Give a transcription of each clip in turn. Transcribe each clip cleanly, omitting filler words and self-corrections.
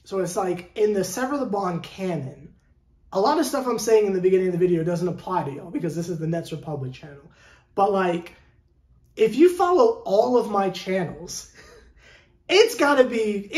So it's like in the Sever the Bond canon, a lot of stuff I'm saying in the beginning of the video doesn't apply to y'all because this is the Nets Republic channel. But like, if you follow all of my channels, it's gotta be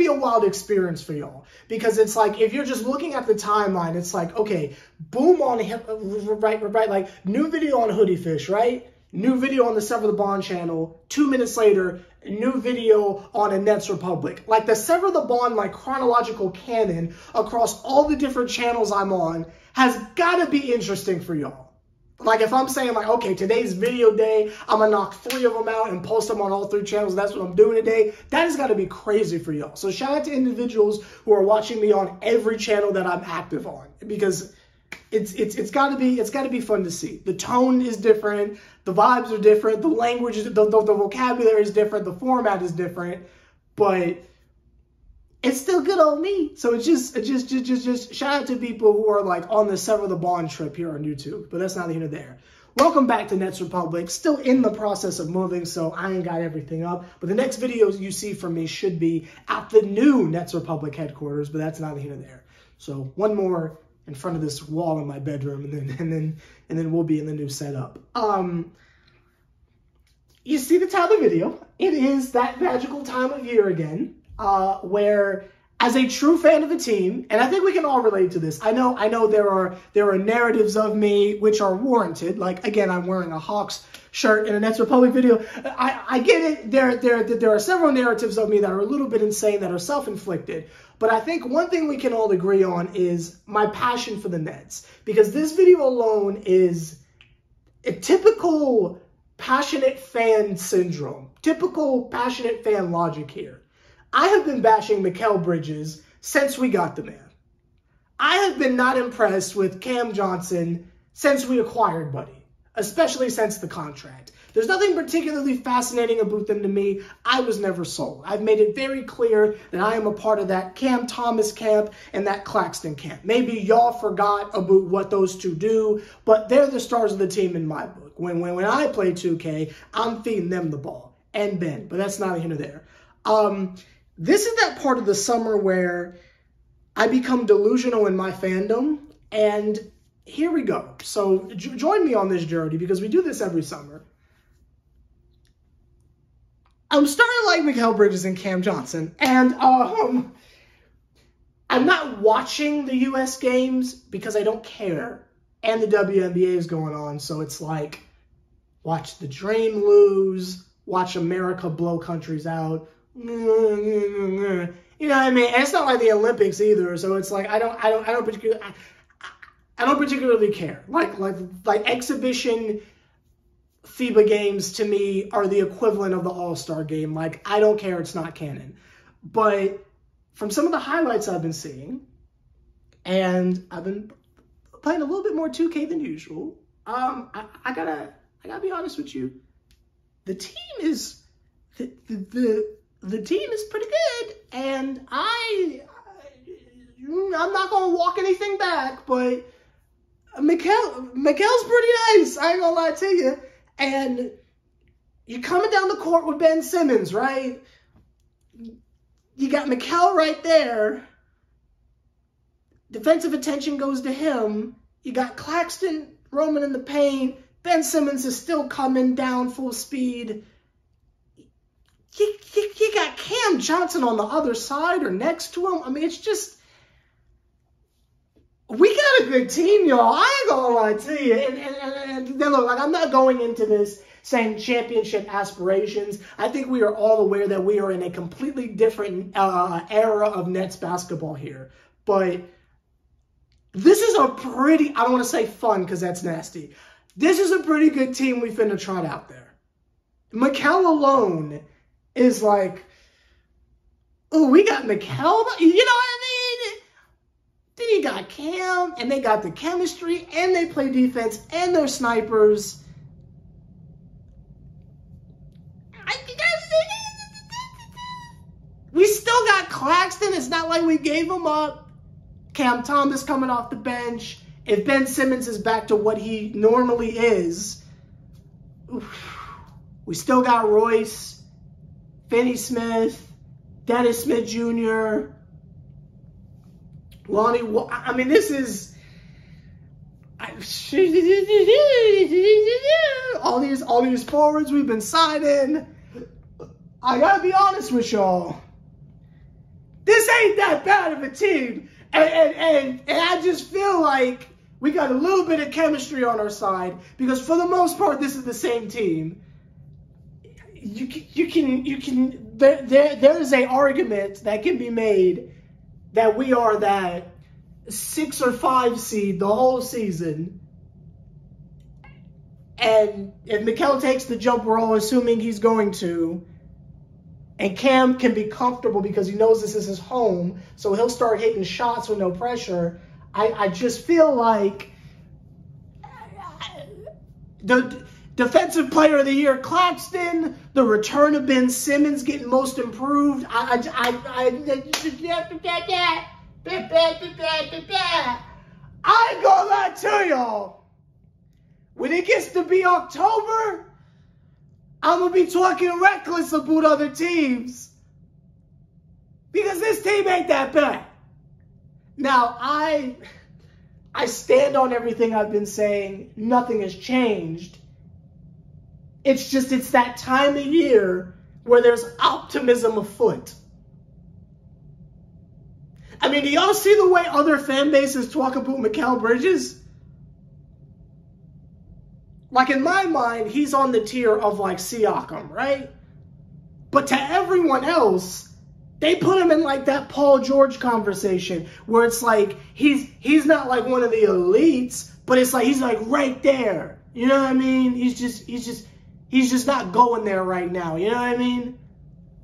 a wild experience for y'all. Because it's like, if you're just looking at the timeline, it's like, okay, boom on him, right, like new video on Hoodie Fish, right? New video on the Sever the Bond channel. 2 minutes later, new video on a Nets Republic. Like the Sever the Bond, like chronological canon across all the different channels I'm on has gotta be interesting for y'all. Like if I'm saying like, okay, today's video day, I'm gonna knock 3 of them out and post them on all 3 channels. That's what I'm doing today. That has got to be crazy for y'all. So shout out to individuals who are watching me on every channel that I'm active on, because it's got to be fun to see. The tone is different, the vibes are different, the language, the vocabulary is different, the format is different, but it's still good on me. So it's just shout out to people who are like on the Sever the Bond trip here on YouTube. But that's neither here nor there. Welcome back to Nets Republic. Still in the process of moving, so I ain't got everything up. But the next videos you see from me should be at the new Nets Republic headquarters. But that's neither here nor there. So one more in front of this wall in my bedroom, and then we'll be in the new setup. You see the title of the video. It is that magical time of year again. Where as a true fan of a team, and I think we can all relate to this. I know there are narratives of me which are warranted. Like again, I'm wearing a Hawks shirt in a Nets Republic video. I get it. There are several narratives of me that are a little bit insane, that are self-inflicted. But I think one thing we can all agree on is my passion for the Nets, because this video alone is a typical passionate fan syndrome, typical passionate fan logic here. I have been bashing Mikal Bridges since we got the man. I have been not impressed with Cam Johnson since we acquired Buddy, especially since the contract. There's nothing particularly fascinating about them to me. I was never sold. I've made it very clear that I am a part of that Cam Thomas camp and that Claxton camp. Maybe y'all forgot about what those two do, but they're the stars of the team in my book. When I play 2K, I'm feeding them the ball and Ben, but that's neither here nor there. This is that part of the summer where I become delusional in my fandom, and here we go. So join me on this journey, because we do this every summer. I'm starting to like Mikal Bridges and Cam Johnson, and I'm not watching the U.S. games because I don't care, and the WNBA is going on, so it's like, watch the Dream lose, watch America blow countries out. You know what I mean? And it's not like the Olympics either, so it's like I don't particularly care. Like exhibition FIBA games to me are the equivalent of the All-Star game. Like, I don't care, it's not canon. But from some of the highlights I've been seeing, and I've been playing a little bit more 2K than usual, I gotta be honest with you. The team is the team is pretty good, and I'm not gonna walk anything back, but Mikal's pretty nice. I ain't gonna lie to you. And you're coming down the court with Ben Simmons, right? You got Mikal right there. Defensive attention goes to him. You got Claxton roaming in the paint. Ben Simmons is still coming down full speed. You got Cam Johnson on the other side or next to him. I mean, it's just, we got a good team, y'all. I ain't gonna lie to you. And then look, like, I'm not going into this saying championship aspirations. I think we are all aware that we are in a completely different era of Nets basketball here. But this is a pretty, I don't want to say fun because that's nasty. This is a pretty good team we finna trot out there. Mikal alone is like, oh, we got Mikal, you know what I mean? Then you got Cam, and they got the chemistry, and they play defense, and they're snipers. We still got Claxton. It's not like we gave him up. Cam Thomas coming off the bench. If Ben Simmons is back to what he normally is, we still got Royce, Finney Smith, Dennis Smith Jr., Lonnie, I mean, this is... all these forwards we've been signing. I gotta be honest with y'all. This ain't that bad of a team. And I just feel like we got a little bit of chemistry on our side, because for the most part, this is the same team. There is an argument that can be made that we are that 6 or 5 seed the whole season. And if Mikal takes the jump, we're all assuming he's going to, and Cam can be comfortable because he knows this is his home, so he'll start hitting shots with no pressure. I just feel like the Defensive Player of the Year, Claxton, the return of Ben Simmons getting most improved. I ain't gonna lie to y'all. When it gets to be October, I'm going to be talking reckless about other teams, because this team ain't that bad. Now, I stand on everything I've been saying. Nothing has changed. It's just, it's that time of year where there's optimism afoot. I mean, do y'all see the way other fan bases talk about Mikal Bridges? Like, in my mind, he's on the tier of, like, Siakam, right? But to everyone else, they put him in, like, that Paul George conversation where it's like, he's not, like, one of the elites, but it's like, he's, like, right there. You know what I mean? He's just not going there right now. You know what I mean?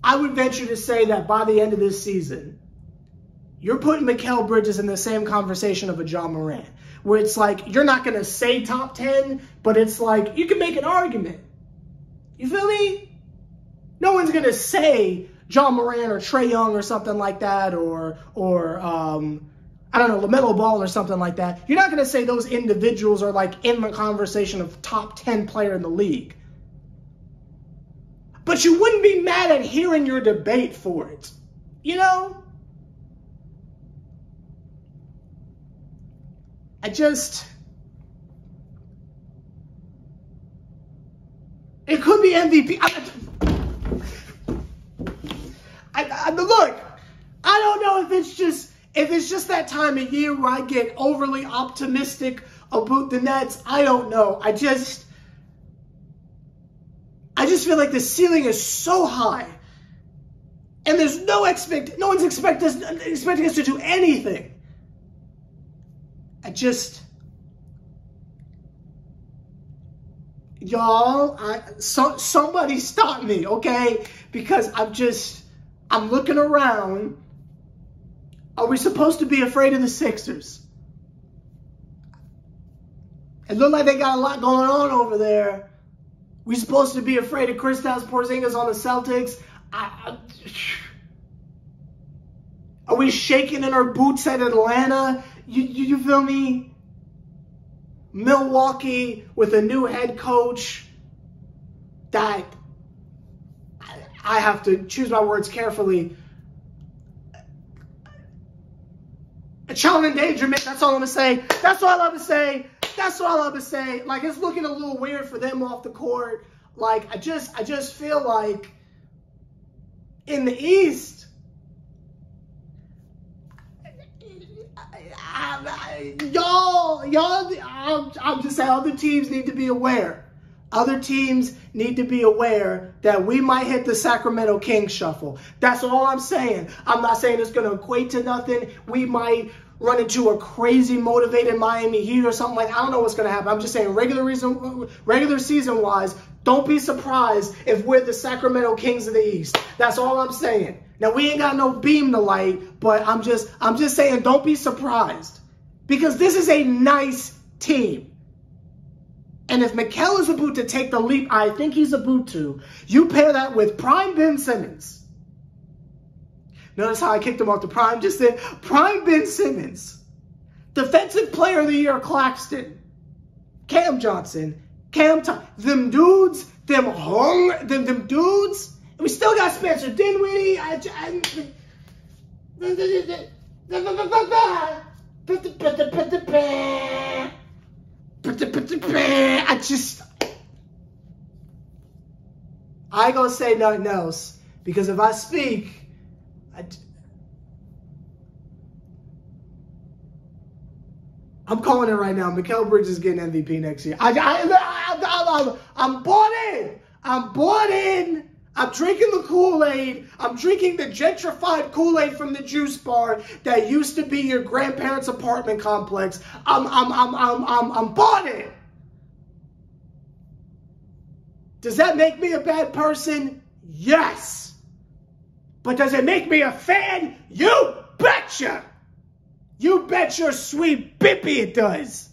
I would venture to say that by the end of this season, you're putting Mikal Bridges in the same conversation of a John Morant, where it's like, you're not going to say top 10, but it's like, you can make an argument. You feel me? No one's going to say John Morant or Trae Young or something like that, or I don't know, LaMelo Ball or something like that. You're not going to say those individuals are, like, in the conversation of top 10 player in the league. But you wouldn't be mad at hearing your debate for it. You know? It could be MVP. Look, I don't know if it's just that time of year where I get overly optimistic about the Nets. I don't know. I just feel like the ceiling is so high, and there's no one's expecting us to do anything. Y'all, somebody stop me, okay? Because I'm looking around. Are we supposed to be afraid of the Sixers? It looked like they got a lot going on over there. We supposed to be afraid of Kristaps Porzingis on the Celtics? Are we shaking in our boots at Atlanta? You feel me? Milwaukee with a new head coach that, I have to choose my words carefully. A child endangerment, that's all I'm going to say. That's all I'm going to say. That's all I'm going to say. Like, it's looking a little weird for them off the court. Like, I just feel like in the East, I'm just saying, other teams need to be aware. Other teams need to be aware that we might hit the Sacramento Kings shuffle. That's all I'm saying. I'm not saying it's going to equate to nothing. We might run into a crazy motivated Miami Heat or something like that. I don't know what's going to happen. I'm just saying regular season wise, don't be surprised if we're the Sacramento Kings of the East. That's all I'm saying. Now, we ain't got no beam to light, but I'm just saying, don't be surprised, because this is a nice team. And if Mikal is about to take the leap, I think he's about to, you pair that with prime Ben Simmons. Notice how I kicked him off the prime just then. Prime Ben Simmons. Defensive Player of the Year, Claxton. Cam Johnson. Them dudes. Them dudes. And we still got Spencer Dinwiddie. I ain't gonna say nothing else, because if I speak, I'm calling it right now. Mikal Bridges is getting MVP next year. I'm bought in. I'm bought in. I'm drinking the Kool-Aid. I'm drinking the gentrified Kool-Aid from the juice bar that used to be your grandparents' apartment complex. I'm bought in. Does that make me a bad person? Yes. But does it make me a fan? You betcha. You bet your sweet bippy it does.